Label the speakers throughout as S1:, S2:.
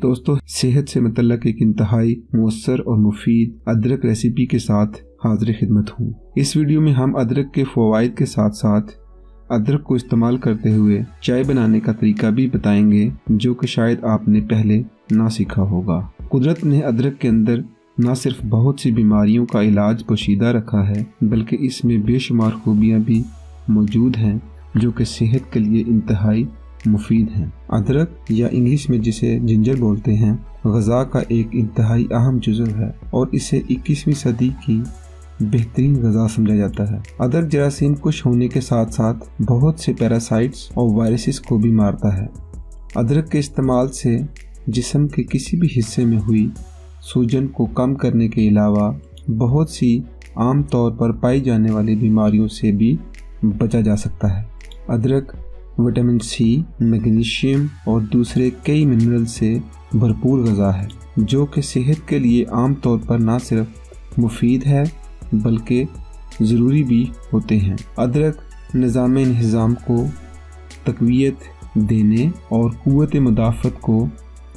S1: दोस्तों, सेहत से मुतल्लक एक इंतहाई मुअस्सर और मुफीद अदरक रेसिपी के साथ हाजिर खिदमत हूँ। इस वीडियो में हम अदरक के फ़वाइद के साथ साथ अदरक को इस्तेमाल करते हुए चाय बनाने का तरीका भी बताएंगे, जो कि शायद आपने पहले ना सीखा होगा। कुदरत ने अदरक के अंदर न सिर्फ बहुत सी बीमारियों का इलाज पोशीदा रखा है, बल्कि इसमें बेशुमार खूबियाँ भी मौजूद हैं जो कि सेहत के लिए इंतहाई मुफीद हैं। अदरक या इंग्लिश में जिसे जिंजर बोलते हैं, ग़िज़ा का एक इंतहाई अहम जुज़्व है और इसे 21वीं सदी की बेहतरीन ग़िज़ा समझा जाता है। अदरक जरासीम कुश होने के साथ साथ बहुत से पैरासाइट्स और वायरसेस को भी मारता है। अदरक के इस्तेमाल से जिस्म के किसी भी हिस्से में हुई सूजन को कम करने के अलावा बहुत सी आम तौर पर पाई जाने वाली बीमारियों से भी बचा जा सकता है। अदरक विटामिन सी, मैग्नीशियम और दूसरे कई मिनरल से भरपूर ग़िज़ा है, जो कि सेहत के लिए आम तौर पर न सिर्फ मुफीद है बल्कि ज़रूरी भी होते हैं। अदरक निज़ाम को तक़वियत देने और क़ुव्वत मुदाफ़त को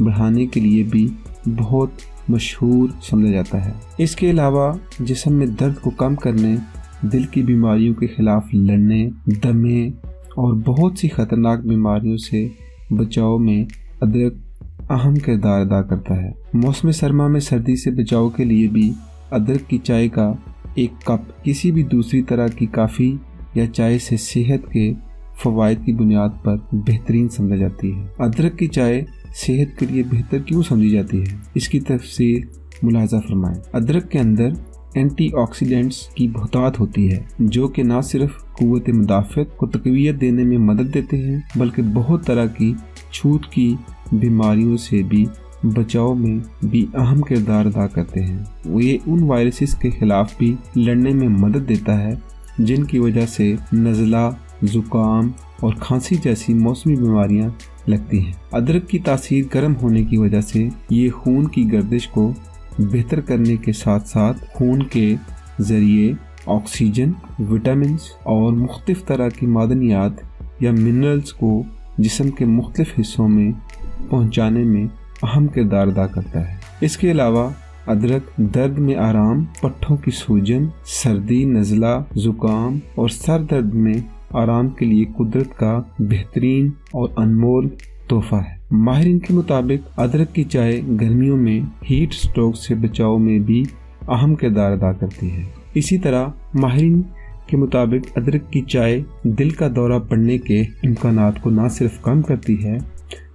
S1: बढ़ाने के लिए भी बहुत मशहूर समझा जाता है। इसके अलावा जिस्म में दर्द को कम करने, दिल की बीमारियों के ख़िलाफ़ लड़ने, दमे और बहुत सी ख़तरनाक बीमारियों से बचाव में अदरक अहम किरदार अदा करता है। मौसम सरमा में सर्दी से बचाव के लिए भी अदरक की चाय का एक कप किसी भी दूसरी तरह की काफ़ी या चाय से सेहत के फ़वाइद की बुनियाद पर बेहतरीन समझा जाती है। अदरक की चाय सेहत के लिए बेहतर क्यों समझी जाती है, इसकी तफसील मुलाज़ा फरमाएं। अदरक के अंदर एंटीऑक्सीडेंट्स की बहुतायत होती है, जो कि न सिर्फ क़ुव्वत मुदाफ़त को तक़वियत देने में मदद देते हैं बल्कि बहुत तरह की छूत की बीमारियों से भी बचाव में भी अहम किरदार अदा करते हैं। ये उन वायरसेस के ख़िलाफ़ भी लड़ने में मदद देता है जिनकी वजह से नज़ला, ज़ुकाम और खांसी जैसी मौसमी बीमारियां लगती हैं। अदरक की तासीर गर्म होने की वजह से ये खून की गर्दिश को बेहतर करने के साथ साथ खून के ज़रिए ऑक्सीजन, विटामिन्स और मुख्तलिफ तरह की मादनियात या मिनरल्स को जिस्म के मुख्तलिफ हिस्सों में पहुंचाने में अहम किरदार अदा करता है। इसके अलावा अदरक दर्द में आराम, पट्ठों की सूजन, सर्दी, नज़ला, ज़ुकाम और सर दर्द में आराम के लिए कुदरत का बेहतरीन और अनमोल तोहफा है। माहिरीन के मुताबिक अदरक की चाय गर्मियों में हीट स्ट्रोक से बचाव में भी अहम किरदार अदा करती है। इसी तरह माहिरीन के मुताबिक अदरक की चाय दिल का दौरा पड़ने के इम्कानात को न सिर्फ कम करती है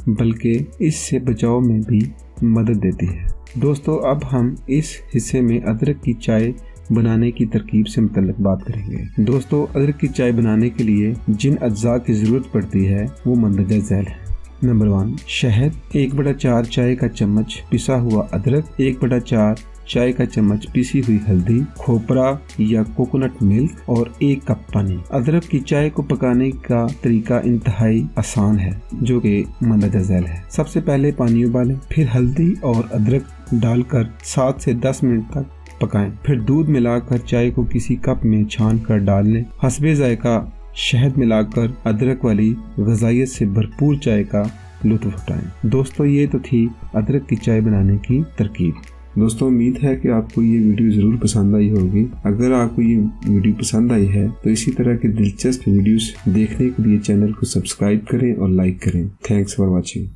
S1: बल्कि इससे बचाव में भी मदद देती है। दोस्तों, अब हम इस हिस्से में अदरक की चाय बनाने की तरकीब से मुतल्लिक बात करेंगे। दोस्तों, अदरक की चाय बनाने के लिए जिन अज्जा की ज़रूरत पड़ती है वो मंदरजा झैल है। नंबर 1, शहद 1/4 चाय का चम्मच पिसा हुआ अदरक, 1/4 चाय का चम्मच पिसी हुई हल्दी, खोपरा या कोकोनट मिल्क और 1 कप पानी। अदरक की चाय को पकाने का तरीका इंतहाई आसान है, जो कि मंदरजा झैल है। सबसे पहले पानी उबालें, फिर हल्दी और अदरक डालकर 7 से 10 मिनट तक पकाएं। फिर दूध मिलाकर चाय को किसी कप में छान कर डाल लें। हस्बे जायका शहद मिलाकर अदरक वाली ग़िज़ाइयत से भरपूर चाय का लुत्फ़ उठाएं। दोस्तों, ये तो थी अदरक की चाय बनाने की तरकीब। दोस्तों, उम्मीद है कि आपको ये वीडियो ज़रूर पसंद आई होगी। अगर आपको ये वीडियो पसंद आई है तो इसी तरह की दिलचस्प वीडियोस देखने के लिए चैनल को सब्सक्राइब करें और लाइक करें। Thanks for watching.